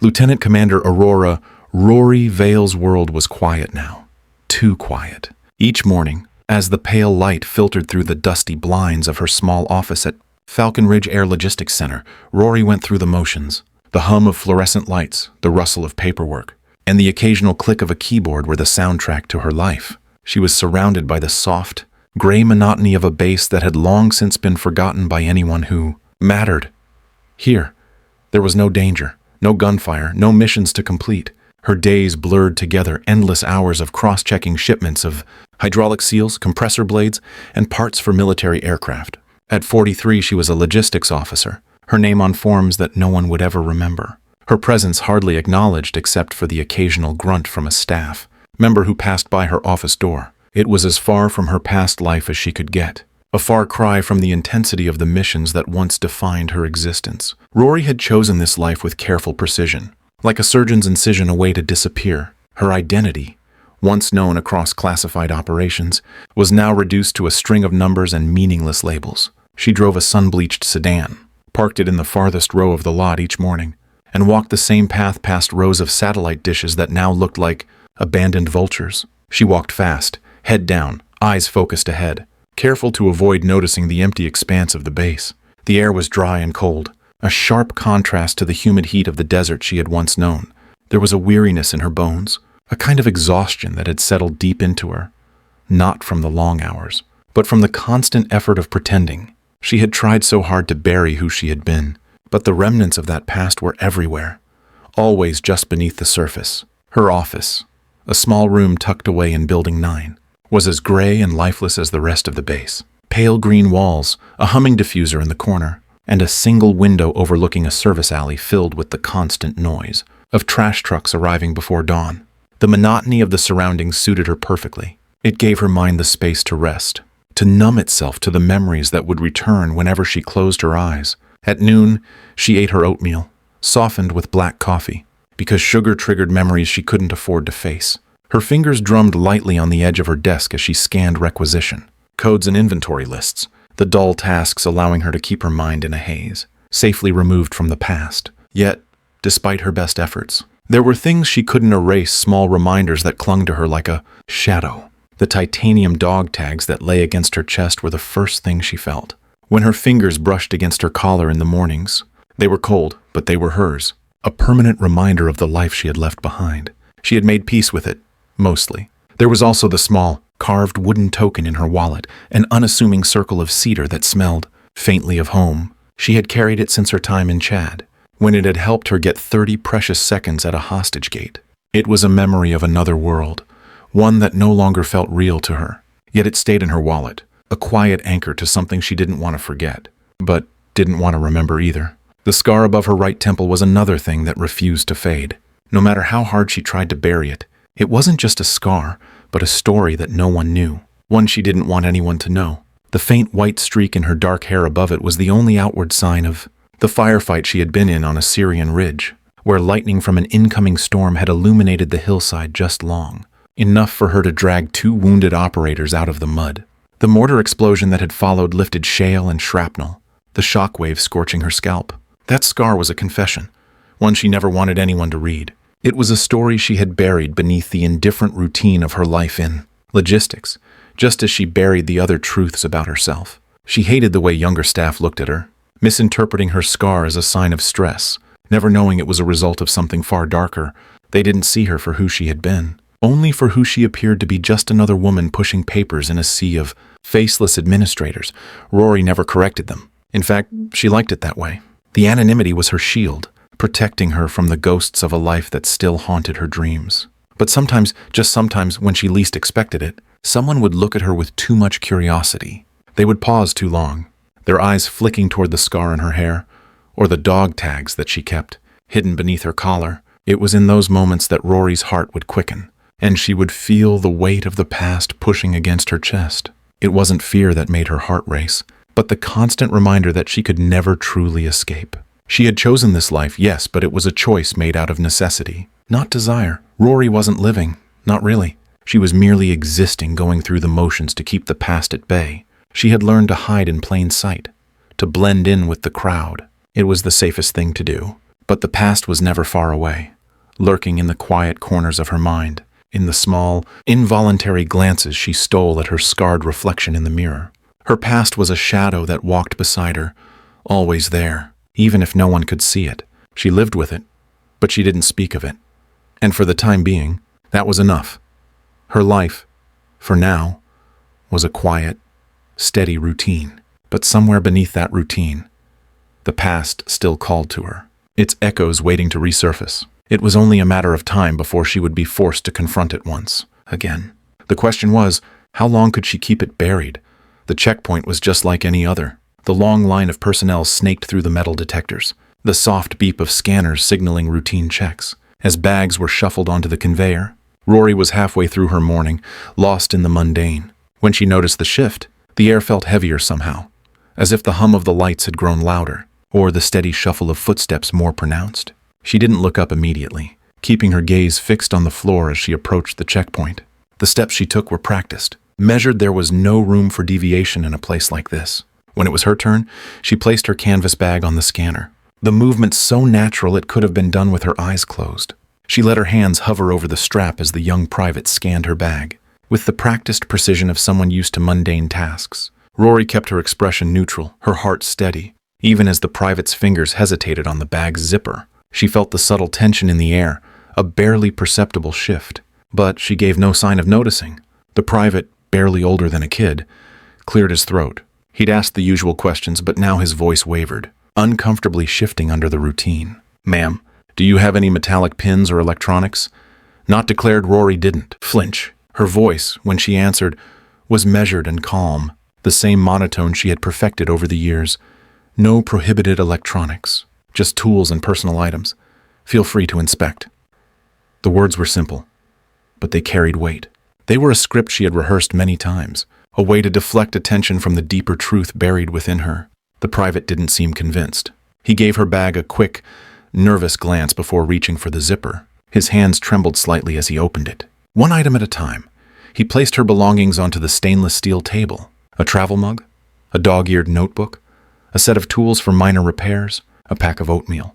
Lieutenant Commander Aurora, Rory Vale's world was quiet now. Too quiet. Each morning, as the pale light filtered through the dusty blinds of her small office at Falcon Ridge Air Logistics Center, Rory went through the motions. The hum of fluorescent lights, the rustle of paperwork, and the occasional click of a keyboard were the soundtrack to her life. She was surrounded by the soft, gray monotony of a base that had long since been forgotten by anyone who mattered. Here, there was no danger, no gunfire, no missions to complete. Her days blurred together, endless hours of cross-checking shipments of hydraulic seals, compressor blades, and parts for military aircraft. At 43, she was a logistics officer, her name on forms that no one would ever remember. Her presence hardly acknowledged except for the occasional grunt from a staff member who passed by her office door. It was as far from her past life as she could get, a far cry from the intensity of the missions that once defined her existence. Rory had chosen this life with careful precision. Like a surgeon's incision, a way to disappear. Her identity, once known across classified operations, was now reduced to a string of numbers and meaningless labels. She drove a sun-bleached sedan, parked it in the farthest row of the lot each morning, and walked the same path past rows of satellite dishes that now looked like abandoned vultures. She walked fast, head down, eyes focused ahead, careful to avoid noticing the empty expanse of the base. The air was dry and cold, a sharp contrast to the humid heat of the desert she had once known. There was a weariness in her bones, a kind of exhaustion that had settled deep into her, not from the long hours, but from the constant effort of pretending. She had tried so hard to bury who she had been, but the remnants of that past were everywhere, always just beneath the surface. Her office, a small room tucked away in Building 9, was as gray and lifeless as the rest of the base. Pale green walls, a humming diffuser in the corner, and a single window overlooking a service alley filled with the constant noise of trash trucks arriving before dawn. The monotony of the surroundings suited her perfectly. It gave her mind the space to rest, to numb itself to the memories that would return whenever she closed her eyes. At noon, she ate her oatmeal, softened with black coffee, because sugar triggered memories she couldn't afford to face. Her fingers drummed lightly on the edge of her desk as she scanned requisition, codes and inventory lists, the dull tasks allowing her to keep her mind in a haze, safely removed from the past. Yet, despite her best efforts, there were things she couldn't erase, small reminders that clung to her like a shadow. The titanium dog tags that lay against her chest were the first thing she felt. When her fingers brushed against her collar in the mornings, they were cold, but they were hers, a permanent reminder of the life she had left behind. She had made peace with it, mostly. There was also the small, carved wooden token in her wallet, an unassuming circle of cedar that smelled faintly of home. She had carried it since her time in Chad, when it had helped her get 30 precious seconds at a hostage gate. It was a memory of another world, one that no longer felt real to her, yet it stayed in her wallet, a quiet anchor to something she didn't want to forget, but didn't want to remember either. The scar above her right temple was another thing that refused to fade. No matter how hard she tried to bury it, it wasn't just a scar, but a story that no one knew, one she didn't want anyone to know. The faint white streak in her dark hair above it was the only outward sign of the firefight she had been in on a Syrian ridge, where lightning from an incoming storm had illuminated the hillside just long, enough for her to drag 2 wounded operators out of the mud. The mortar explosion that had followed lifted shale and shrapnel, the shockwave scorching her scalp. That scar was a confession, one she never wanted anyone to read. It was a story she had buried beneath the indifferent routine of her life in logistics, just as she buried the other truths about herself. She hated the way younger staff looked at her, misinterpreting her scar as a sign of stress, never knowing it was a result of something far darker. They didn't see her for who she had been, only for who she appeared to be, just another woman pushing papers in a sea of faceless administrators. Rory never corrected them. In fact, she liked it that way. The anonymity was her shield, protecting her from the ghosts of a life that still haunted her dreams. But sometimes, just sometimes, when she least expected it, someone would look at her with too much curiosity. They would pause too long, their eyes flicking toward the scar in her hair, or the dog tags that she kept, hidden beneath her collar. It was in those moments that Rory's heart would quicken, and she would feel the weight of the past pushing against her chest. It wasn't fear that made her heart race, but the constant reminder that she could never truly escape. She had chosen this life, yes, but it was a choice made out of necessity, not desire. Rory wasn't living, not really. She was merely existing, going through the motions to keep the past at bay. She had learned to hide in plain sight, to blend in with the crowd. It was the safest thing to do. But the past was never far away, lurking in the quiet corners of her mind, in the small, involuntary glances she stole at her scarred reflection in the mirror. Her past was a shadow that walked beside her, always there, even if no one could see it. She lived with it, but she didn't speak of it. And for the time being, that was enough. Her life, for now, was a quiet, steady routine. But somewhere beneath that routine, the past still called to her, its echoes waiting to resurface. It was only a matter of time before she would be forced to confront it once again. The question was, how long could she keep it buried? The checkpoint was just like any other. The long line of personnel snaked through the metal detectors, the soft beep of scanners signaling routine checks. As bags were shuffled onto the conveyor, Rory was halfway through her morning, lost in the mundane. When she noticed the shift, the air felt heavier somehow, as if the hum of the lights had grown louder, or the steady shuffle of footsteps more pronounced. She didn't look up immediately, keeping her gaze fixed on the floor as she approached the checkpoint. The steps she took were practiced, measured. There was no room for deviation in a place like this. When it was her turn, she placed her canvas bag on the scanner, the movement so natural it could have been done with her eyes closed. She let her hands hover over the strap as the young private scanned her bag. With the practiced precision of someone used to mundane tasks, Rory kept her expression neutral, her heart steady, even as the private's fingers hesitated on the bag's zipper. She felt the subtle tension in the air, a barely perceptible shift, but she gave no sign of noticing. The private, barely older than a kid, cleared his throat. He'd asked the usual questions, but now his voice wavered, uncomfortably shifting under the routine. "Ma'am, do you have any metallic pins or electronics?" Not declared. Rory didn't flinch. Her voice, when she answered, was measured and calm, the same monotone she had perfected over the years. "No prohibited electronics, just tools and personal items. Feel free to inspect." The words were simple, but they carried weight. They were a script she had rehearsed many times, a way to deflect attention from the deeper truth buried within her. The private didn't seem convinced. He gave her bag a quick, nervous glance before reaching for the zipper. His hands trembled slightly as he opened it. One item at a time, he placed her belongings onto the stainless steel table. A travel mug, a dog-eared notebook, a set of tools for minor repairs, a pack of oatmeal,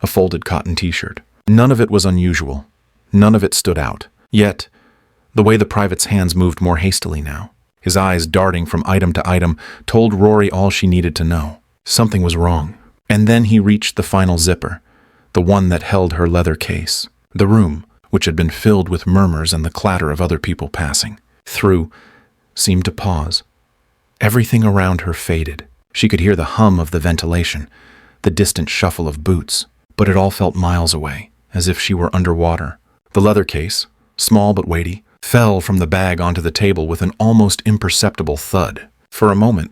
a folded cotton t-shirt. None of it was unusual. None of it stood out. Yet, the way the private's hands moved more hastily now, his eyes darting from item to item, told Rory all she needed to know. Something was wrong. And then he reached the final zipper, the one that held her leather case. The room, which had been filled with murmurs and the clatter of other people passing through, seemed to pause. Everything around her faded. She could hear the hum of the ventilation, the distant shuffle of boots, but it all felt miles away, as if she were underwater. The leather case, small but weighty, fell from the bag onto the table with an almost imperceptible thud. For a moment,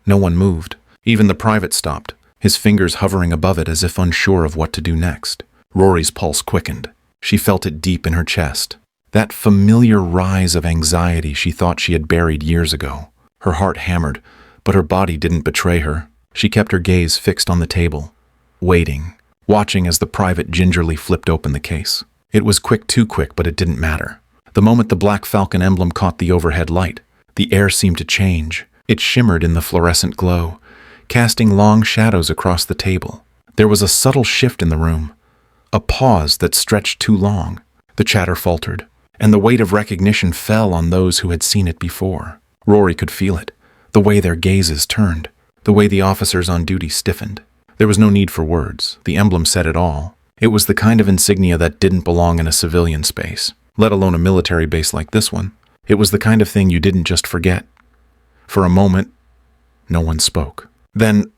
no one moved. Even the private stopped, his fingers hovering above it as if unsure of what to do next. Rory's pulse quickened. She felt it deep in her chest. That familiar rise of anxiety she thought she had buried years ago. Her heart hammered, but her body didn't betray her. She kept her gaze fixed on the table, waiting, watching as the private gingerly flipped open the case. It was quick, too quick, but it didn't matter. The moment the Black Falcon emblem caught the overhead light, the air seemed to change. It shimmered in the fluorescent glow, casting long shadows across the table. There was a subtle shift in the room, a pause that stretched too long. The chatter faltered, and the weight of recognition fell on those who had seen it before. Rory could feel it, the way their gazes turned, the way the officers on duty stiffened. There was no need for words. The emblem said it all. It was the kind of insignia that didn't belong in a civilian space, let alone a military base like this one. It was the kind of thing you didn't just forget. For a moment, no one spoke. Then,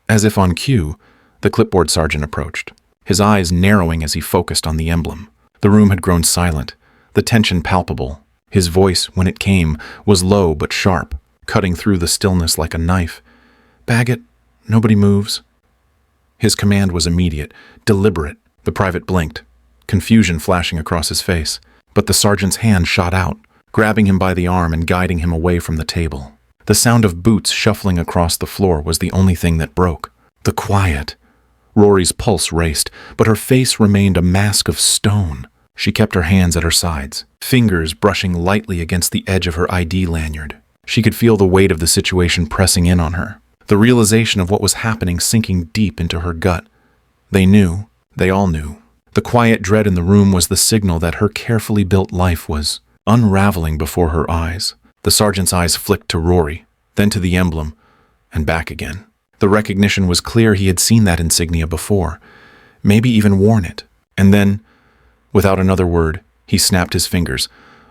as if on cue, the clipboard sergeant approached, his eyes narrowing as he focused on the emblem. The room had grown silent, the tension palpable. His voice, when it came, was low but sharp, cutting through the stillness like a knife. "Baggett, nobody moves." His command was immediate, deliberate. The private blinked, confusion flashing across his face. But the sergeant's hand shot out, grabbing him by the arm and guiding him away from the table. The sound of boots shuffling across the floor was the only thing that broke. The quiet. Rory's pulse raced, but her face remained a mask of stone. She kept her hands at her sides, fingers brushing lightly against the edge of her ID lanyard. She could feel the weight of the situation pressing in on her, the realization of what was happening sinking deep into her gut. They knew They all knew. The quiet dread in the room was the signal that her carefully built life was unraveling before her eyes. The sergeant's eyes flicked to Rory, then to the emblem, and back again. The recognition was clear. He had seen that insignia before, maybe even worn it. And then, without another word, he snapped his fingers.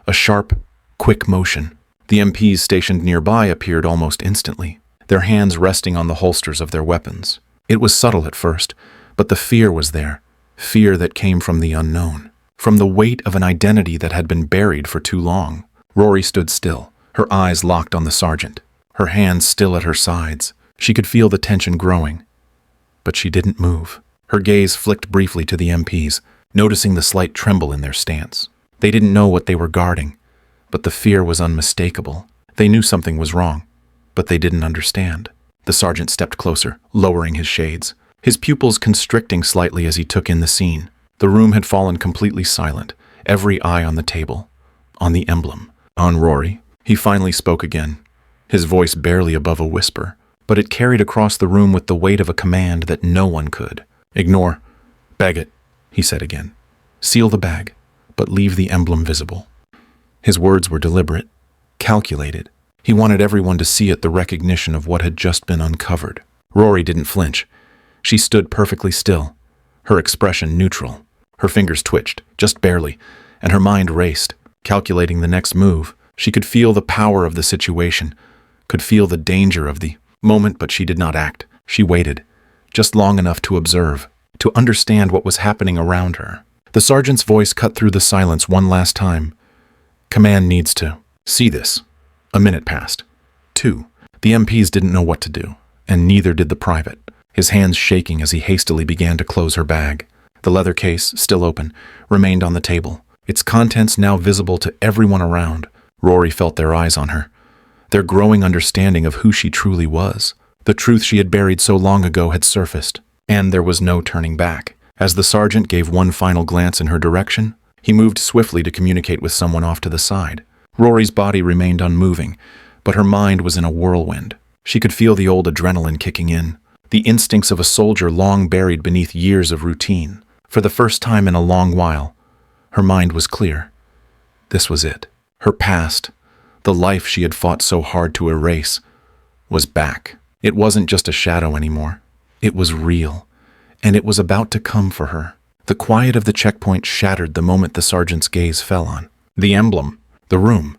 A sharp, quick motion. The MPs stationed nearby appeared almost instantly, their hands resting on the holsters of their weapons. It was subtle at first, but the fear was there, fear that came from the unknown, from the weight of an identity that had been buried for too long. Rory stood still, her eyes locked on the sergeant, her hands still at her sides. She could feel the tension growing, but she didn't move. Her gaze flicked briefly to the MPs, noticing the slight tremble in their stance. They didn't know what they were guarding, but the fear was unmistakable. They knew something was wrong, but they didn't understand. The sergeant stepped closer, lowering his shades, his pupils constricting slightly as he took in the scene. The room had fallen completely silent, every eye on the table, on the emblem, on Rory. He finally spoke again, his voice barely above a whisper, but it carried across the room with the weight of a command that no one could. "Ignore. Bag it," he said again. "Seal the bag, but leave the emblem visible." His words were deliberate, calculated. He wanted everyone to see it, the recognition of what had just been uncovered. Rory didn't flinch. She stood perfectly still, her expression neutral. Her fingers twitched, just barely, and her mind raced, calculating the next move. She could feel the power of the situation, could feel the danger of the moment, but she did not act. She waited, just long enough to observe, to understand what was happening around her. The sergeant's voice cut through the silence one last time. "Command needs to see this." A minute passed. 2. The MPs didn't know what to do, and neither did the private, his hands shaking as he hastily began to close her bag. The leather case, still open, remained on the table, its contents now visible to everyone around. Rory felt their eyes on her, their growing understanding of who she truly was. The truth she had buried so long ago had surfaced, and there was no turning back. As the sergeant gave one final glance in her direction, he moved swiftly to communicate with someone off to the side. Rory's body remained unmoving, but her mind was in a whirlwind. She could feel the old adrenaline kicking in, the instincts of a soldier long buried beneath years of routine. For the first time in a long while, her mind was clear. This was it. Her past, the life she had fought so hard to erase, was back. It wasn't just a shadow anymore. It was real, and it was about to come for her. The quiet of the checkpoint shattered the moment the sergeant's gaze fell on the emblem. The room,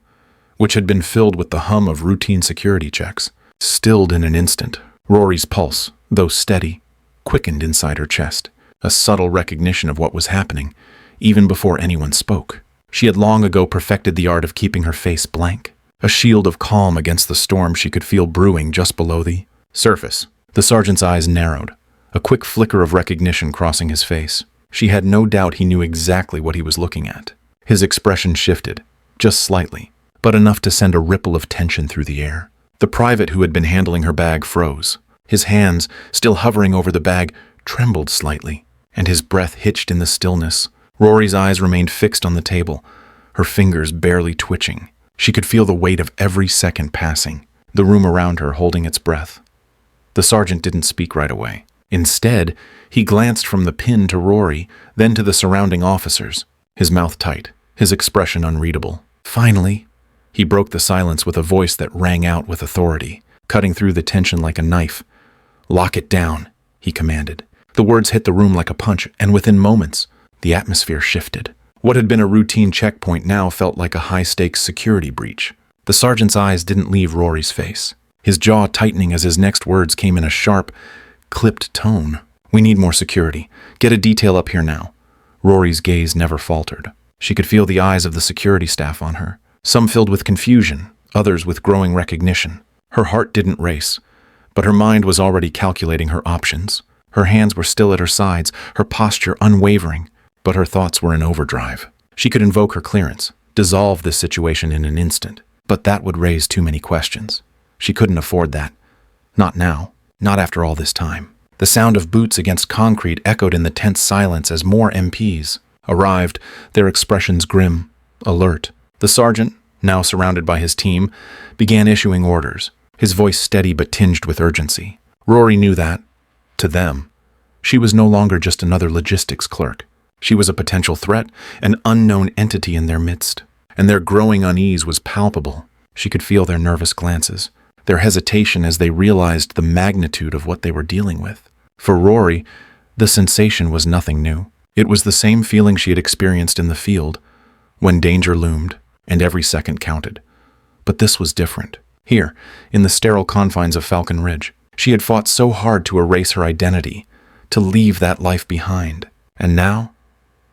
which had been filled with the hum of routine security checks, stilled in an instant. Rory's pulse, though steady, quickened inside her chest, a subtle recognition of what was happening, even before anyone spoke. She had long ago perfected the art of keeping her face blank, a shield of calm against the storm she could feel brewing just below the surface. The sergeant's eyes narrowed, a quick flicker of recognition crossing his face. She had no doubt he knew exactly what he was looking at. His expression shifted, just slightly, but enough to send a ripple of tension through the air. The private who had been handling her bag froze. His hands, still hovering over the bag, trembled slightly, and his breath hitched in the stillness. Rory's eyes remained fixed on the table, her fingers barely twitching. She could feel the weight of every second passing, the room around her holding its breath. The sergeant didn't speak right away. Instead, he glanced from the pin to Rory, then to the surrounding officers, his mouth tight, his expression unreadable. Finally, he broke the silence with a voice that rang out with authority, cutting through the tension like a knife. "Lock it down," he commanded. The words hit the room like a punch, and within moments, the atmosphere shifted. What had been a routine checkpoint now felt like a high-stakes security breach. The sergeant's eyes didn't leave Rory's face, his jaw tightening as his next words came in a sharp, clipped tone. "We need more security. Get a detail up here now." Rory's gaze never faltered. She could feel the eyes of the security staff on her, some filled with confusion, others with growing recognition. Her heart didn't race, but her mind was already calculating her options. Her hands were still at her sides, her posture unwavering, but her thoughts were in overdrive. She could invoke her clearance, dissolve this situation in an instant, but that would raise too many questions. She couldn't afford that. Not now, not after all this time. The sound of boots against concrete echoed in the tense silence as more MPs arrived, their expressions grim, alert. The sergeant, now surrounded by his team, began issuing orders, his voice steady but tinged with urgency. Rory knew that, to them, She was no longer just another logistics clerk. She was a potential threat, an unknown entity in their midst. And their growing unease was palpable. She could feel their nervous glances, their hesitation as they realized the magnitude of what they were dealing with. For Rory, the sensation was nothing new. It was the same feeling she had experienced in the field, when danger loomed and every second counted. But this was different. Here, in the sterile confines of Falcon Ridge, she had fought so hard to erase her identity, to leave that life behind. And now,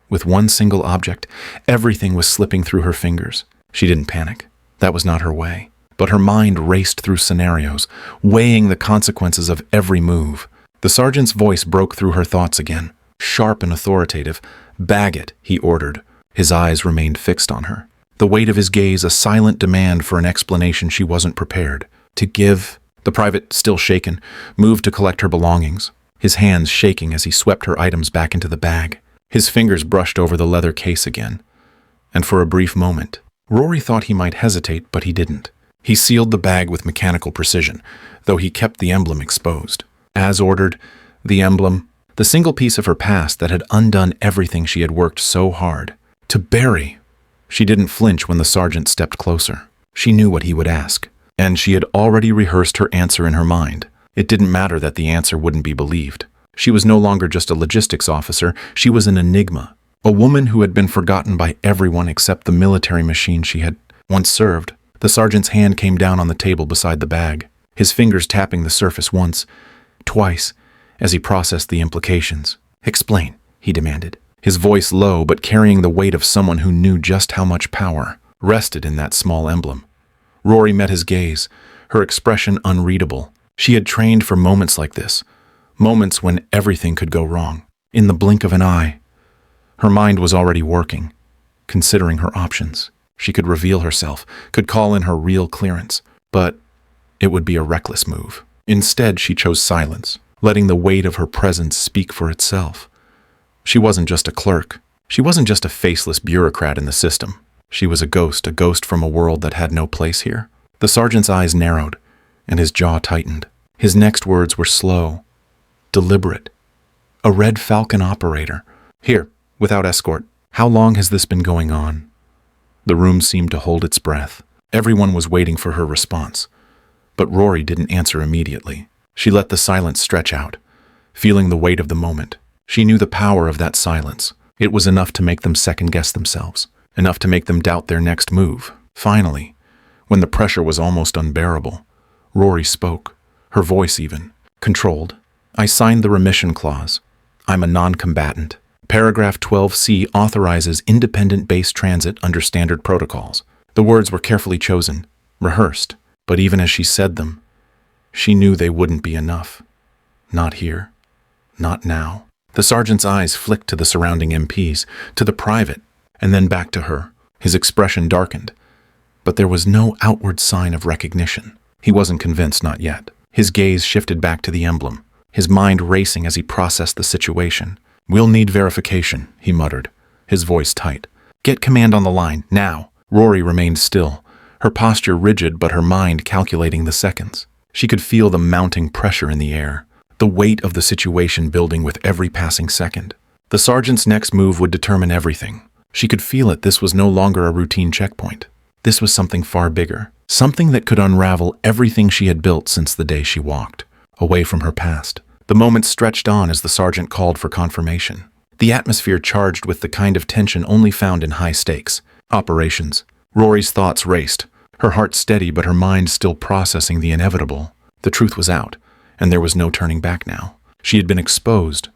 with one single object, everything was slipping through her fingers. She didn't panic. That was not her way. But her mind raced through scenarios, weighing the consequences of every move. The sergeant's voice broke through her thoughts again, sharp and authoritative. "Bag it," he ordered. His eyes remained fixed on her, the weight of his gaze a silent demand for an explanation she wasn't prepared to give. The private, still shaken, moved to collect her belongings, his hands shaking as he swept her items back into the bag. His fingers brushed over the leather case again, and for a brief moment, Rory thought he might hesitate, but he didn't. He sealed the bag with mechanical precision, though he kept the emblem exposed. As ordered, the emblem, the single piece of her past that had undone everything she had worked so hard to bury. She didn't flinch when the sergeant stepped closer. She knew what he would ask, and she had already rehearsed her answer in her mind. It didn't matter that the answer wouldn't be believed. She was no longer just a logistics officer, she was an enigma, a woman who had been forgotten by everyone except the military machine she had once served. The sergeant's hand came down on the table beside the bag, his fingers tapping the surface once, twice, as he processed the implications. "Explain," he demanded, his voice low but carrying the weight of someone who knew just how much power rested in that small emblem. Rory met his gaze, her expression unreadable. She had trained for moments like this, moments when everything could go wrong. In the blink of an eye, her mind was already working, considering her options. She could reveal herself, could call in her real clearance, but it would be a reckless move. Instead, she chose silence, letting the weight of her presence speak for itself. She wasn't just a clerk. She wasn't just a faceless bureaucrat in the system. She was a ghost from a world that had no place here. The sergeant's eyes narrowed, and his jaw tightened. His next words were slow, deliberate. "A Red Falcon operator. Here, without escort. How long has this been going on?" The room seemed to hold its breath. Everyone was waiting for her response. But Rory didn't answer immediately. She let the silence stretch out, feeling the weight of the moment. She knew the power of that silence. It was enough to make them second-guess themselves, enough to make them doubt their next move. Finally, when the pressure was almost unbearable, Rory spoke, her voice even, controlled. "I signed the remission clause. I'm a non-combatant. Paragraph 12C authorizes independent base transit under standard protocols." The words were carefully chosen, rehearsed, but even as she said them, she knew they wouldn't be enough. Not here. Not now. The sergeant's eyes flicked to the surrounding MPs, to the private, and then back to her. His expression darkened, but there was no outward sign of recognition. He wasn't convinced, not yet. His gaze shifted back to the emblem, his mind racing as he processed the situation. "We'll need verification," he muttered, his voice tight. "Get command on the line, now." Rory remained still, her posture rigid but her mind calculating the seconds. She could feel the mounting pressure in the air, the weight of the situation building with every passing second. The sergeant's next move would determine everything. She could feel it. This was no longer a routine checkpoint. This was something far bigger, something that could unravel everything she had built since the day she walked away from her past. The moment stretched on as the sergeant called for confirmation. The atmosphere charged with the kind of tension only found in high stakes operations. Rory's thoughts raced, her heart steady but her mind still processing the inevitable. The truth was out, and there was no turning back now. She had been exposed,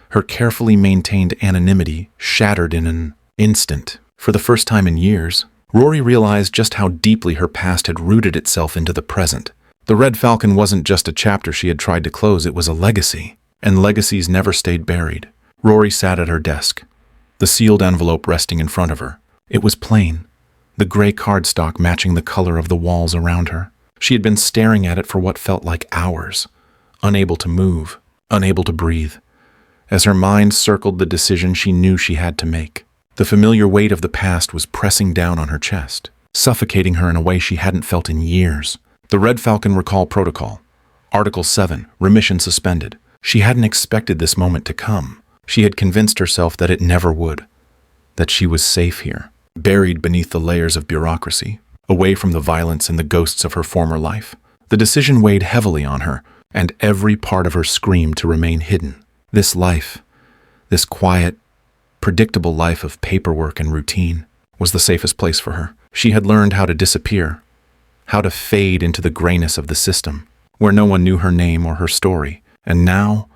her carefully maintained anonymity shattered in an instant. For the first time in years, Rory realized just how deeply her past had rooted itself into the present. The Red Falcon wasn't just a chapter she had tried to close, it was a legacy, and legacies never stayed buried. Rory sat at her desk, the sealed envelope resting in front of her. It was plain, the gray cardstock matching the color of the walls around her. She had been staring at it for what felt like hours, unable to move, unable to breathe, as her mind circled the decision she knew she had to make. The familiar weight of the past was pressing down on her chest, suffocating her in a way she hadn't felt in years. The Red Falcon Recall Protocol. Article 7, remission suspended. She hadn't expected this moment to come. She had convinced herself that it never would, that she was safe here, buried beneath the layers of bureaucracy, away from the violence and the ghosts of her former life. The decision weighed heavily on her, and every part of her screamed to remain hidden. This life, this quiet, predictable life of paperwork and routine, was the safest place for her. She had learned how to disappear, how to fade into the grayness of the system, where no one knew her name or her story. And now,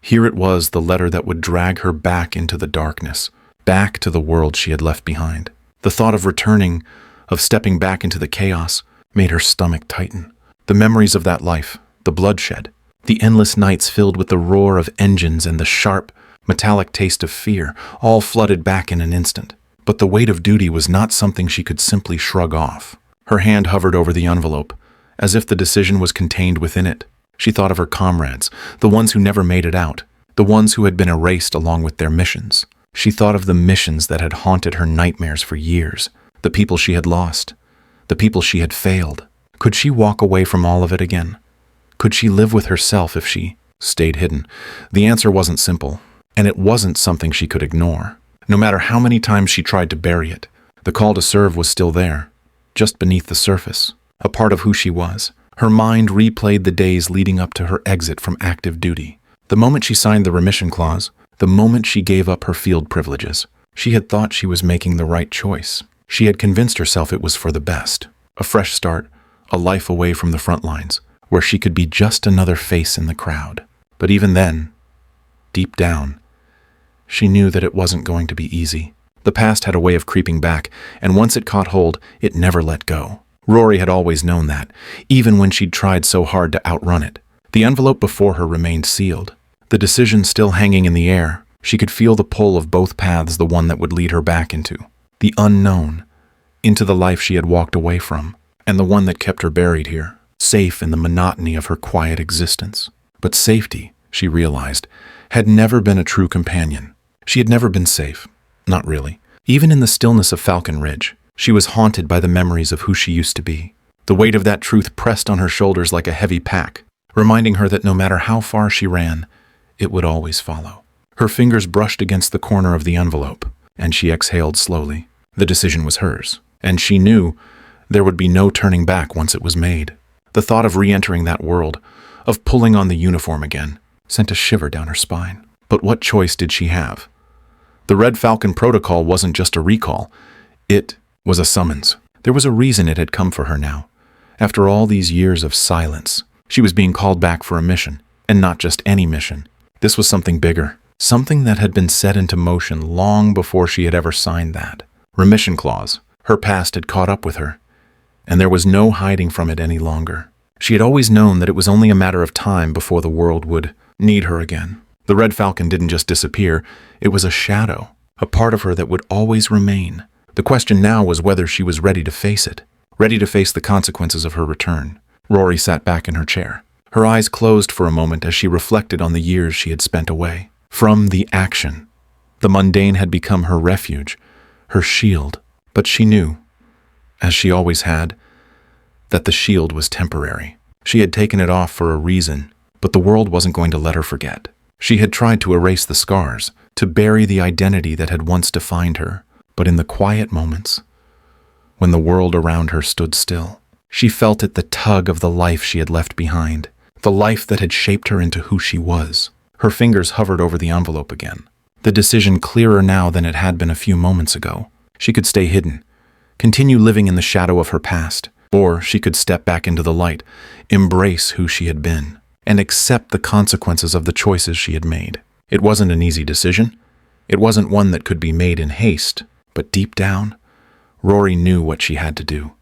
here it was, the letter that would drag her back into the darkness, back to the world she had left behind. The thought of returning, of stepping back into the chaos, made her stomach tighten. The memories of that life, the bloodshed, the endless nights filled with the roar of engines and the sharp, metallic taste of fear, all flooded back in an instant. But the weight of duty was not something she could simply shrug off. Her hand hovered over the envelope, as if the decision was contained within it. She thought of her comrades, the ones who never made it out, the ones who had been erased along with their missions. She thought of the missions that had haunted her nightmares for years, the people she had lost, the people she had failed. Could she walk away from all of it again? Could she live with herself if she stayed hidden? The answer wasn't simple, and it wasn't something she could ignore. No matter how many times she tried to bury it, the call to serve was still there, just beneath the surface, a part of who she was. Her mind replayed the days leading up to her exit from active duty. The moment she signed the remission clause, the moment she gave up her field privileges, she had thought she was making the right choice. She had convinced herself it was for the best. A fresh start, a life away from the front lines, where she could be just another face in the crowd. But even then, deep down, she knew that it wasn't going to be easy. The past had a way of creeping back, and once it caught hold, it never let go. Rory had always known that, even when she'd tried so hard to outrun it. The envelope before her remained sealed, the decision still hanging in the air. She could feel the pull of both paths, the one that would lead her back into the unknown, into the life she had walked away from, and the one that kept her buried here, safe in the monotony of her quiet existence. But safety, she realized, had never been a true companion. She had never been safe. Not really. Even in the stillness of Falcon Ridge, she was haunted by the memories of who she used to be. The weight of that truth pressed on her shoulders like a heavy pack, reminding her that no matter how far she ran, it would always follow. Her fingers brushed against the corner of the envelope, and she exhaled slowly. The decision was hers, and she knew there would be no turning back once it was made. The thought of re-entering that world, of pulling on the uniform again, sent a shiver down her spine. But what choice did she have? The Red Falcon protocol wasn't just a recall. It was a summons. There was a reason it had come for her now. After all these years of silence, she was being called back for a mission, and not just any mission. This was something bigger, something that had been set into motion long before she had ever signed that. Remission clause. Her past had caught up with her, and there was no hiding from it any longer. She had always known that it was only a matter of time before the world would need her again. The Red Falcon didn't just disappear, it was a shadow, a part of her that would always remain. The question now was whether she was ready to face it, ready to face the consequences of her return. Rory sat back in her chair. Her eyes closed for a moment as she reflected on the years she had spent away. From the action, the mundane had become her refuge, her shield. But she knew, as she always had, that the shield was temporary. She had taken it off for a reason, but the world wasn't going to let her forget. She had tried to erase the scars, to bury the identity that had once defined her. But in the quiet moments, when the world around her stood still, she felt it, the tug of the life she had left behind, the life that had shaped her into who she was. Her fingers hovered over the envelope again, the decision clearer now than it had been a few moments ago. She could stay hidden, continue living in the shadow of her past, or she could step back into the light, embrace who she had been, and accept the consequences of the choices she had made. It wasn't an easy decision. It wasn't one that could be made in haste, but deep down, Rory knew what she had to do.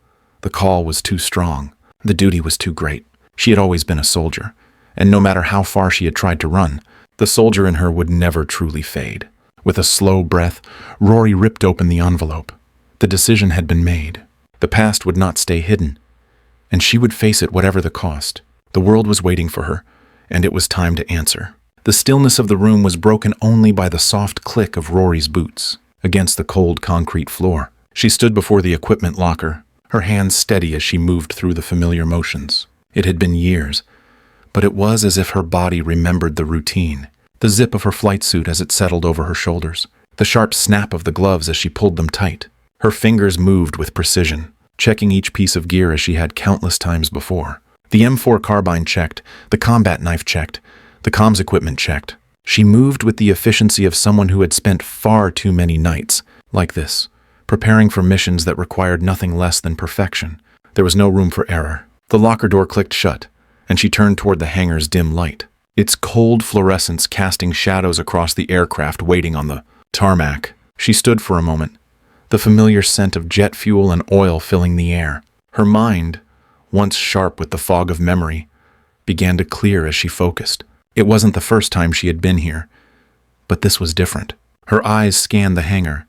The call was too strong. The duty was too great. She had always been a soldier, and no matter how far she had tried to run, the soldier in her would never truly fade. With a slow breath, Rory ripped open the envelope. The decision had been made. The past would not stay hidden, and she would face it whatever the cost. The world was waiting for her, and it was time to answer. The stillness of the room was broken only by the soft click of Rory's boots against the cold concrete floor. She stood before the equipment locker, her hands steady as she moved through the familiar motions. It had been years, but it was as if her body remembered the routine. The zip of her flight suit as it settled over her shoulders, the sharp snap of the gloves as she pulled them tight. Her fingers moved with precision, checking each piece of gear as she had countless times before. The M4 carbine checked, the combat knife checked, the comms equipment checked. She moved with the efficiency of someone who had spent far too many nights like this, preparing for missions that required nothing less than perfection. There was no room for error. The locker door clicked shut, and she turned toward the hangar's dim light, its cold fluorescence casting shadows across the aircraft waiting on the tarmac. She stood for a moment, the familiar scent of jet fuel and oil filling the air. Her mind, once sharp with the fog of memory, began to clear as she focused. It wasn't the first time she had been here, but this was different. Her eyes scanned the hangar,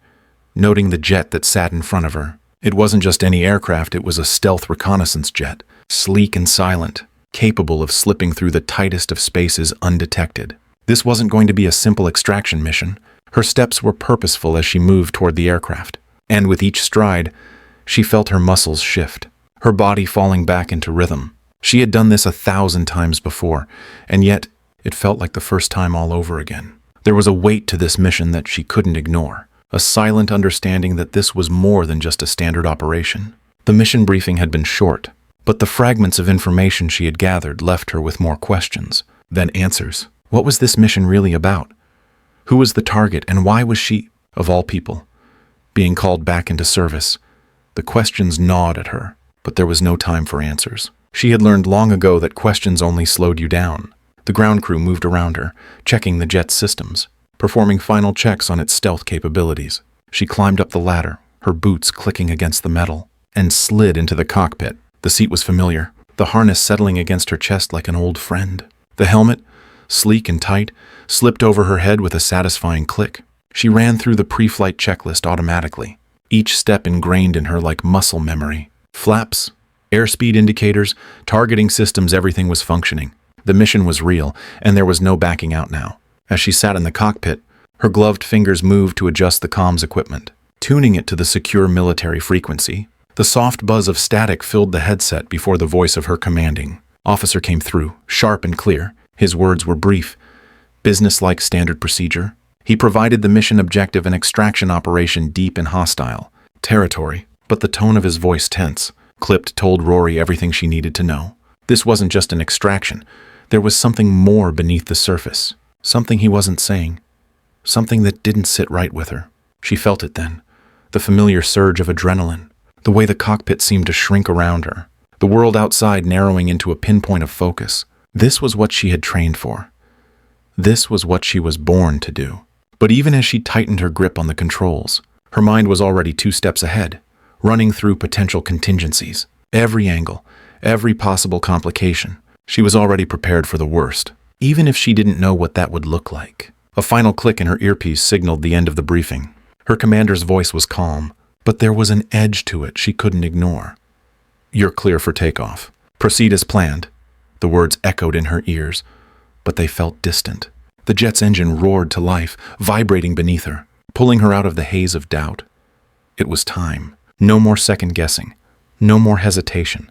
noting the jet that sat in front of her. It wasn't just any aircraft, it was a stealth reconnaissance jet, sleek and silent, capable of slipping through the tightest of spaces undetected. This wasn't going to be a simple extraction mission. Her steps were purposeful as she moved toward the aircraft, and with each stride, she felt her muscles shift, her body falling back into rhythm. She had done this 1,000 times before, and yet it felt like the first time all over again. There was a weight to this mission that she couldn't ignore, a silent understanding that this was more than just a standard operation. The mission briefing had been short, but the fragments of information she had gathered left her with more questions than answers. What was this mission really about? Who was the target, and why was she, of all people, being called back into service? The questions gnawed at her, but there was no time for answers. She had learned long ago that questions only slowed you down. The ground crew moved around her, checking the jet's systems, performing final checks on its stealth capabilities. She climbed up the ladder, her boots clicking against the metal, and slid into the cockpit. The seat was familiar, the harness settling against her chest like an old friend. The helmet, sleek and tight, slipped over her head with a satisfying click. She ran through the pre-flight checklist automatically, each step ingrained in her like muscle memory. Flaps, airspeed indicators, targeting systems, everything was functioning. The mission was real, and there was no backing out now. As she sat in the cockpit, her gloved fingers moved to adjust the comms equipment, tuning it to the secure military frequency. The soft buzz of static filled the headset before the voice of her commanding officer came through, sharp and clear. His words were brief, business-like standard procedure. He provided the mission objective, an extraction operation deep in hostile territory, but the tone of his voice tense. Clipped told Rory everything she needed to know. This wasn't just an extraction. There was something more beneath the surface, something he wasn't saying, something that didn't sit right with her. She felt it then, the familiar surge of adrenaline, the way the cockpit seemed to shrink around her, the world outside narrowing into a pinpoint of focus. This was what she had trained for. This was what she was born to do. But even as she tightened her grip on the controls, her mind was already 2 steps ahead, running through potential contingencies, every angle, every possible complication. She was already prepared for the worst, even if she didn't know what that would look like. A final click in her earpiece signaled the end of the briefing. Her commander's voice was calm, but there was an edge to it she couldn't ignore. "You're clear for takeoff. Proceed as planned." The words echoed in her ears, but they felt distant. The jet's engine roared to life, vibrating beneath her, pulling her out of the haze of doubt. It was time. No more second-guessing. No more hesitation.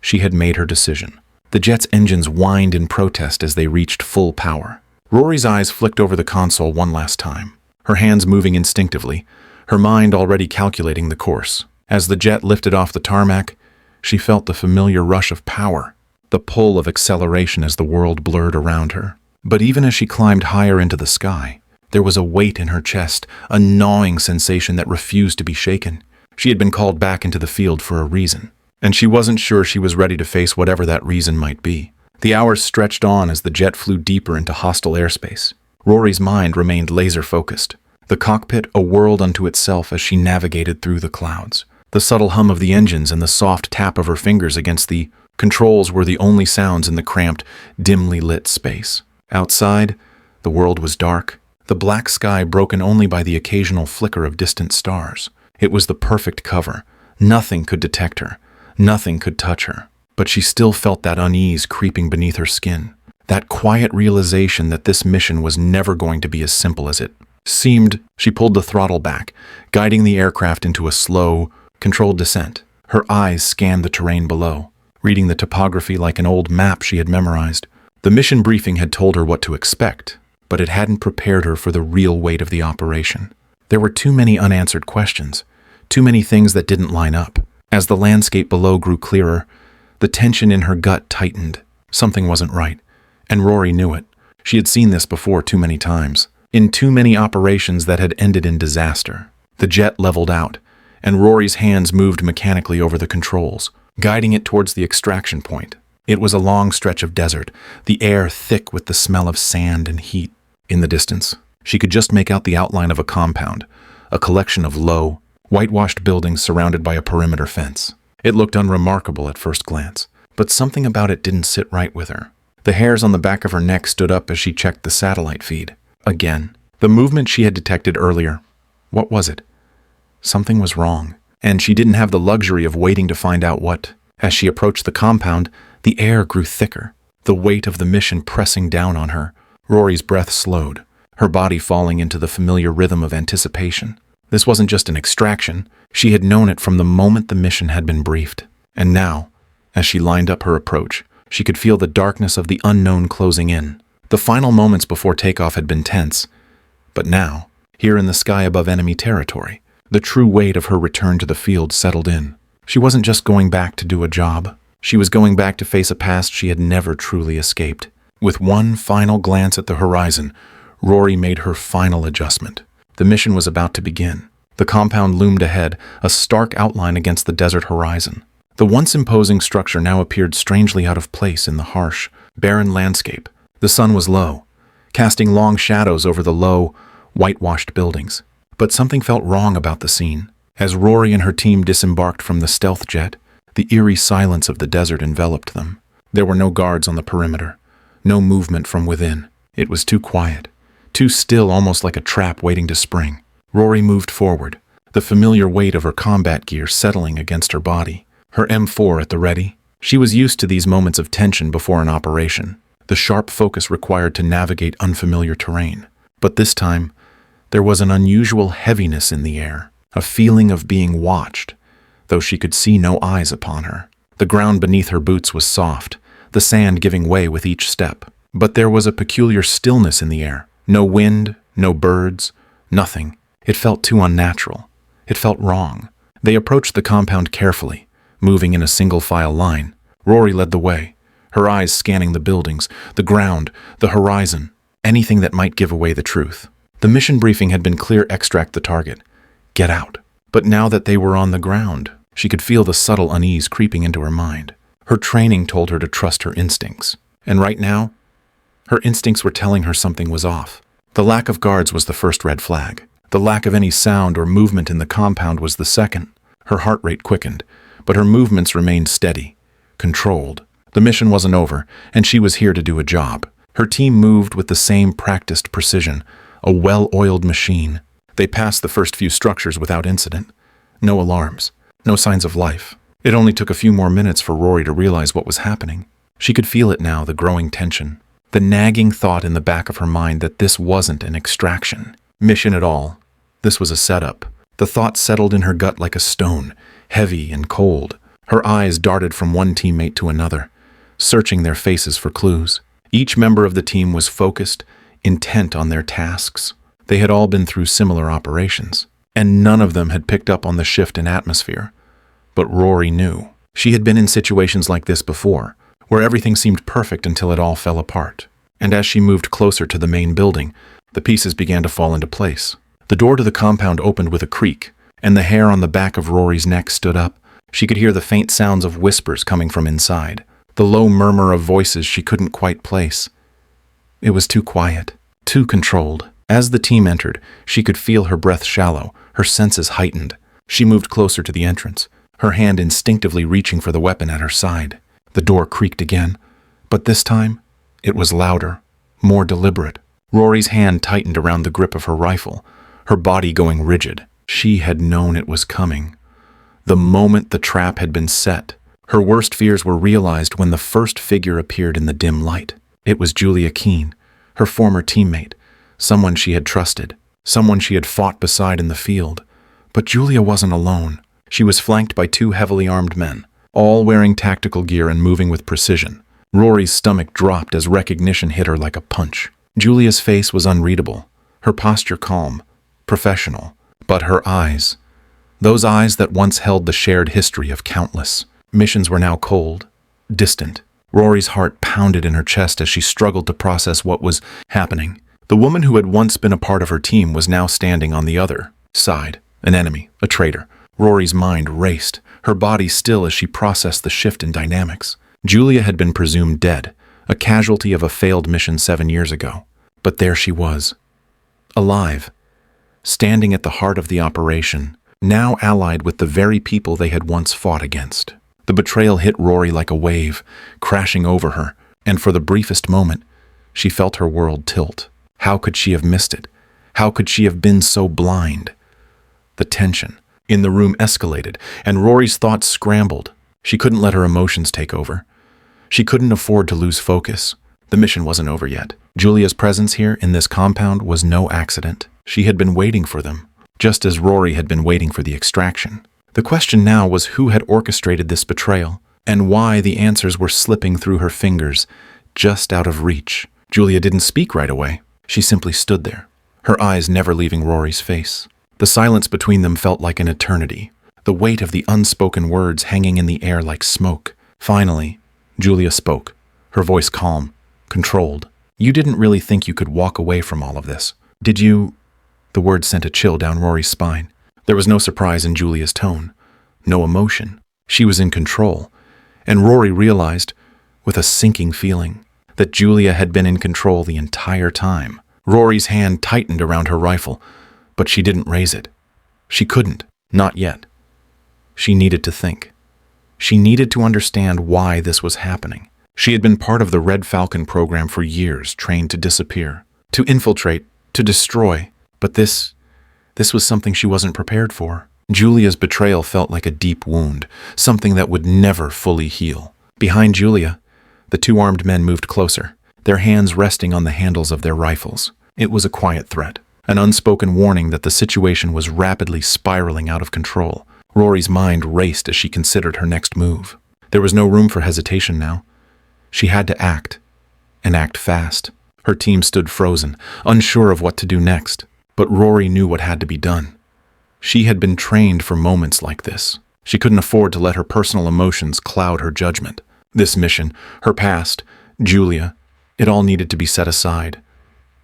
She had made her decision. The jet's engines whined in protest as they reached full power. Rory's eyes flicked over the console one last time, her hands moving instinctively, her mind already calculating the course. As the jet lifted off the tarmac, she felt the familiar rush of power, the pull of acceleration as the world blurred around her. But even as she climbed higher into the sky, there was a weight in her chest, a gnawing sensation that refused to be shaken. She had been called back into the field for a reason, and she wasn't sure she was ready to face whatever that reason might be. The hours stretched on as the jet flew deeper into hostile airspace. Rory's mind remained laser-focused, the cockpit a world unto itself as she navigated through the clouds. The subtle hum of the engines and the soft tap of her fingers against the controls were the only sounds in the cramped, dimly lit space. Outside, the world was dark, the black sky broken only by the occasional flicker of distant stars. It was the perfect cover. Nothing could detect her. Nothing could touch her. But she still felt that unease creeping beneath her skin, that quiet realization that this mission was never going to be as simple as it seemed. She pulled the throttle back, guiding the aircraft into a slow, controlled descent. Her eyes scanned the terrain below, reading the topography like an old map she had memorized. The mission briefing had told her what to expect, but it hadn't prepared her for the real weight of the operation. There were too many unanswered questions, too many things that didn't line up. As the landscape below grew clearer, the tension in her gut tightened. Something wasn't right, and Rory knew it. She had seen this before too many times, in too many operations that had ended in disaster. The jet leveled out, and Rory's hands moved mechanically over the controls, guiding it towards the extraction point. It was a long stretch of desert, the air thick with the smell of sand and heat. In the distance, she could just make out the outline of a compound, a collection of low, whitewashed buildings surrounded by a perimeter fence. It looked unremarkable at first glance, but something about it didn't sit right with her. The hairs on the back of her neck stood up as she checked the satellite feed. Again, the movement she had detected earlier. What was it? Something was wrong, and she didn't have the luxury of waiting to find out what. As she approached the compound, the air grew thicker, the weight of the mission pressing down on her. Rory's breath slowed, her body falling into the familiar rhythm of anticipation. This wasn't just an extraction. She had known it from the moment the mission had been briefed. And now, as she lined up her approach, she could feel the darkness of the unknown closing in. The final moments before takeoff had been tense. But now, here in the sky above enemy territory, the true weight of her return to the field settled in. She wasn't just going back to do a job. She was going back to face a past she had never truly escaped. With one final glance at the horizon, Rory made her final adjustment. The mission was about to begin. The compound loomed ahead, a stark outline against the desert horizon. The once imposing structure now appeared strangely out of place in the harsh, barren landscape. The sun was low, casting long shadows over the low, whitewashed buildings. But something felt wrong about the scene. As Rory and her team disembarked from the stealth jet, the eerie silence of the desert enveloped them. There were no guards on the perimeter, no movement from within. It was too quiet, too still, almost like a trap waiting to spring. Rory moved forward, the familiar weight of her combat gear settling against her body. Her M4 at the ready. She was used to these moments of tension before an operation, the sharp focus required to navigate unfamiliar terrain. But this time, there was an unusual heaviness in the air, a feeling of being watched, though she could see no eyes upon her. The ground beneath her boots was soft, the sand giving way with each step. But there was a peculiar stillness in the air. No wind, no birds, nothing. It felt too unnatural. It felt wrong. They approached the compound carefully, moving in a single-file line. Rory led the way, her eyes scanning the buildings, the ground, the horizon, anything that might give away the truth. The mission briefing had been clear: extract the target. Get out. But now that they were on the ground, she could feel the subtle unease creeping into her mind. Her training told her to trust her instincts. And right now, her instincts were telling her something was off. The lack of guards was the first red flag. The lack of any sound or movement in the compound was the second. Her heart rate quickened, but her movements remained steady, controlled. The mission wasn't over, and she was here to do a job. Her team moved with the same practiced precision, a well-oiled machine. They passed the first few structures without incident. No alarms, no signs of life. It only took a few more minutes for Rory to realize what was happening. She could feel it now, the growing tension, the nagging thought in the back of her mind that this wasn't an extraction mission at all. This was a setup. The thought settled in her gut like a stone, heavy and cold. Her eyes darted from one teammate to another, searching their faces for clues. Each member of the team was focused, intent on their tasks. They had all been through similar operations, and none of them had picked up on the shift in atmosphere. But Rory knew. She had been in situations like this before, where everything seemed perfect until it all fell apart. And as she moved closer to the main building, the pieces began to fall into place. The door to the compound opened with a creak, and the hair on the back of Rory's neck stood up. She could hear the faint sounds of whispers coming from inside, the low murmur of voices she couldn't quite place. It was too quiet, too controlled. As the team entered, she could feel her breath shallow, her senses heightened. She moved closer to the entrance, her hand instinctively reaching for the weapon at her side. The door creaked again, but this time, it was louder, more deliberate. Rory's hand tightened around the grip of her rifle, her body going rigid. She had known it was coming. The moment the trap had been set, her worst fears were realized when the first figure appeared in the dim light. It was Julia Keene, her former teammate, someone she had trusted, someone she had fought beside in the field. But Julia wasn't alone. She was flanked by two heavily armed men, all wearing tactical gear and moving with precision. Rory's stomach dropped as recognition hit her like a punch. Julia's face was unreadable, her posture calm, professional. But her eyes, those eyes that once held the shared history of countless missions, were now cold, distant. Rory's heart pounded in her chest as she struggled to process what was happening. The woman who had once been a part of her team was now standing on the other side, an enemy, a traitor. Rory's mind raced, her body still as she processed the shift in dynamics. Julia had been presumed dead, a casualty of a failed mission 7 years ago. But there she was, alive, standing at the heart of the operation, now allied with the very people they had once fought against. The betrayal hit Rory like a wave, crashing over her, and for the briefest moment, she felt her world tilt. How could she have missed it? How could she have been so blind? The tension in the room escalated, and Rory's thoughts scrambled. She couldn't let her emotions take over. She couldn't afford to lose focus. The mission wasn't over yet. Julia's presence here in this compound was no accident. She had been waiting for them, just as Rory had been waiting for the extraction. The question now was who had orchestrated this betrayal, and why the answers were slipping through her fingers, just out of reach. Julia didn't speak right away. She simply stood there, her eyes never leaving Rory's face. The silence between them felt like an eternity, the weight of the unspoken words hanging in the air like smoke. Finally, Julia spoke, her voice calm, controlled. "You didn't really think you could walk away from all of this, did you?" The words sent a chill down Rory's spine. There was no surprise in Julia's tone, no emotion. She was in control, and Rory realized, with a sinking feeling, that Julia had been in control the entire time. Rory's hand tightened around her rifle, but she didn't raise it. She couldn't, not yet. She needed to think. She needed to understand why this was happening. She had been part of the Red Falcon program for years, trained to disappear, to infiltrate, to destroy. But this was something she wasn't prepared for. Julia's betrayal felt like a deep wound, something that would never fully heal. Behind Julia, the two armed men moved closer, their hands resting on the handles of their rifles. It was a quiet threat, an unspoken warning that the situation was rapidly spiraling out of control. Rory's mind raced as she considered her next move. There was no room for hesitation now. She had to act, and act fast. Her team stood frozen, unsure of what to do next. But Rory knew what had to be done. She had been trained for moments like this. She couldn't afford to let her personal emotions cloud her judgment. This mission, her past, Julia, it all needed to be set aside.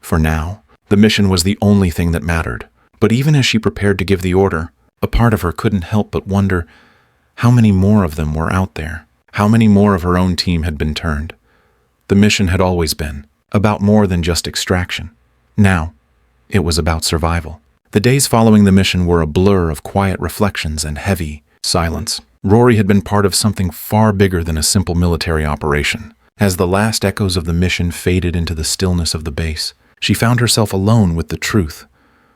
For now, the mission was the only thing that mattered. But even as she prepared to give the order, a part of her couldn't help but wonder how many more of them were out there. How many more of her own team had been turned? The mission had always been about more than just extraction. Now, it was about survival. The days following the mission were a blur of quiet reflections and heavy silence. Rory had been part of something far bigger than a simple military operation. As the last echoes of the mission faded into the stillness of the base, she found herself alone with the truth,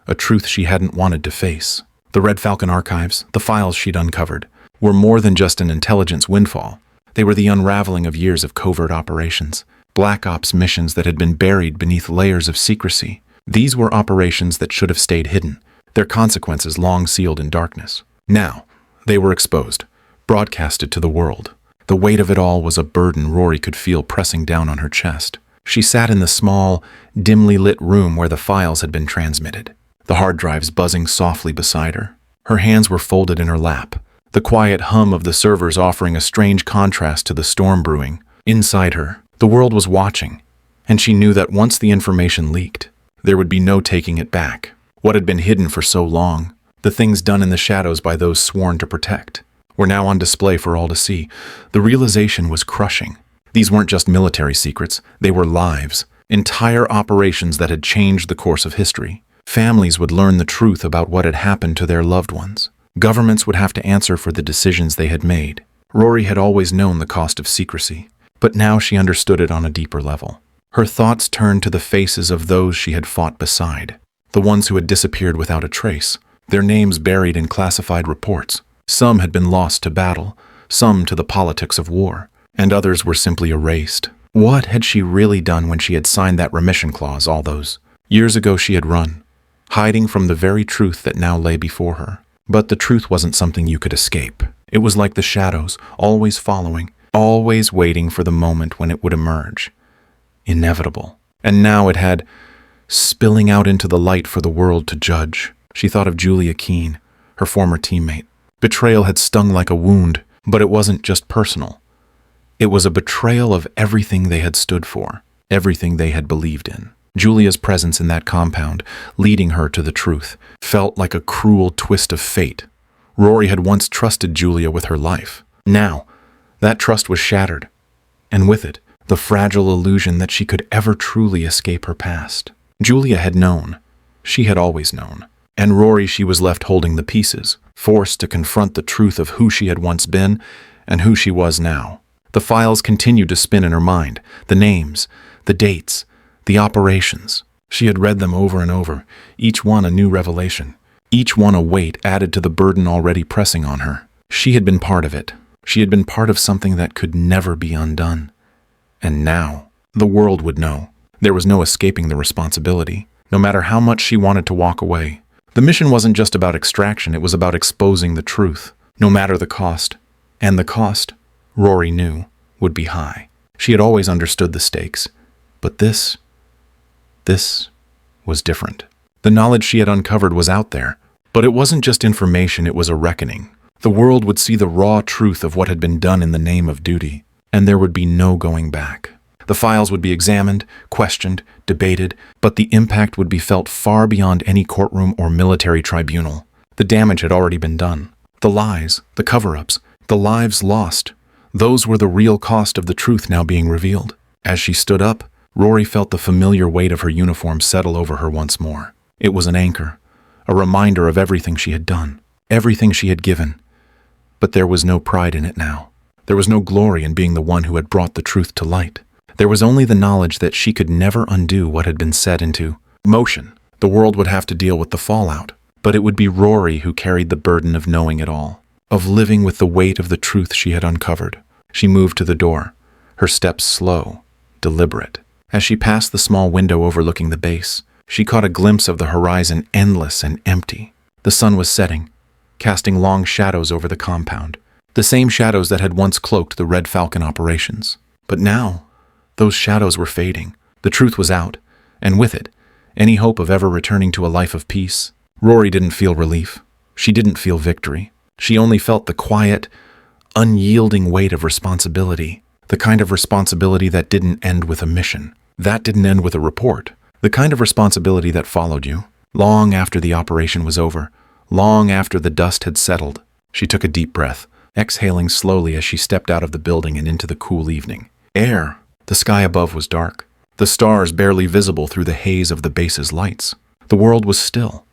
a truth she hadn't wanted to face. The Red Falcon archives, the files she'd uncovered, were more than just an intelligence windfall. They were the unraveling of years of covert operations, black ops missions that had been buried beneath layers of secrecy. These were operations that should have stayed hidden, their consequences long sealed in darkness. Now, they were exposed, broadcasted to the world. The weight of it all was a burden Rory could feel pressing down on her chest. She sat in the small, dimly lit room where the files had been transmitted, the hard drives buzzing softly beside her. Her hands were folded in her lap, the quiet hum of the servers offering a strange contrast to the storm brewing. Inside her, the world was watching, and she knew that once the information leaked, there would be no taking it back. What had been hidden for so long, the things done in the shadows by those sworn to protect, were now on display for all to see. The realization was crushing. These weren't just military secrets, they were lives, entire operations that had changed the course of history. Families would learn the truth about what had happened to their loved ones. Governments would have to answer for the decisions they had made. Rory had always known the cost of secrecy, but now she understood it on a deeper level. Her thoughts turned to the faces of those she had fought beside, the ones who had disappeared without a trace, their names buried in classified reports. Some had been lost to battle, some to the politics of war, and others were simply erased. What had she really done when she had signed that remission clause all those years ago? She had run, hiding from the very truth that now lay before her. But the truth wasn't something you could escape. It was like the shadows, always following, always waiting for the moment when it would emerge. Inevitable. And now it had, spilling out into the light for the world to judge. She thought of Julia Keene, her former teammate. Betrayal had stung like a wound, but it wasn't just personal. It was a betrayal of everything they had stood for, everything they had believed in. Julia's presence in that compound, leading her to the truth, felt like a cruel twist of fate. Rory had once trusted Julia with her life. Now, that trust was shattered, and with it, the fragile illusion that she could ever truly escape her past. Julia had known. She had always known. And Rory, she was left holding the pieces, forced to confront the truth of who she had once been and who she was now. The files continued to spin in her mind, the names, the dates, the operations. She had read them over and over, each one a new revelation, each one a weight added to the burden already pressing on her. She had been part of it. She had been part of something that could never be undone. And now, the world would know. There was no escaping the responsibility, no matter how much she wanted to walk away. The mission wasn't just about extraction, it was about exposing the truth, no matter the cost. And the cost, Rory knew, would be high. She had always understood the stakes. But this was different. The knowledge she had uncovered was out there, but it wasn't just information, it was a reckoning. The world would see the raw truth of what had been done in the name of duty, and there would be no going back. The files would be examined, questioned, debated, but the impact would be felt far beyond any courtroom or military tribunal. The damage had already been done. The lies, the cover-ups, the lives lost. Those were the real cost of the truth now being revealed. As she stood up, Rory felt the familiar weight of her uniform settle over her once more. It was an anchor, a reminder of everything she had done, everything she had given. But there was no pride in it now. There was no glory in being the one who had brought the truth to light. There was only the knowledge that she could never undo what had been set into motion. The world would have to deal with the fallout, but it would be Rory who carried the burden of knowing it all, of living with the weight of the truth she had uncovered. She moved to the door, her steps slow, deliberate. As she passed the small window overlooking the base, she caught a glimpse of the horizon, endless and empty. The sun was setting, casting long shadows over the compound, the same shadows that had once cloaked the Red Falcon operations. But now, those shadows were fading. The truth was out, and with it, any hope of ever returning to a life of peace. Rory didn't feel relief. She didn't feel victory. She only felt the quiet, unyielding weight of responsibility, the kind of responsibility that didn't end with a mission, that didn't end with a report, the kind of responsibility that followed you, long after the operation was over, long after the dust had settled. She took a deep breath, exhaling slowly as she stepped out of the building and into the cool evening air. The sky above was dark, the stars barely visible through the haze of the base's lights. The world was still,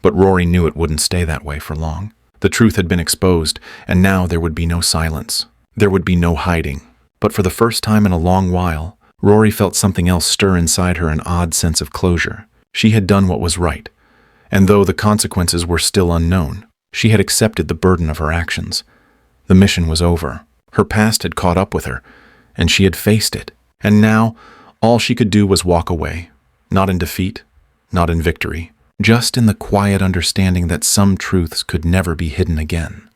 but Rory knew it wouldn't stay that way for long. The truth had been exposed, and now there would be no silence. There would be no hiding. But for the first time in a long while, Rory felt something else stir inside her, an odd sense of closure. She had done what was right, and though the consequences were still unknown, she had accepted the burden of her actions. The mission was over. Her past had caught up with her, and she had faced it. And now, all she could do was walk away, not in defeat, not in victory, just in the quiet understanding that some truths could never be hidden again.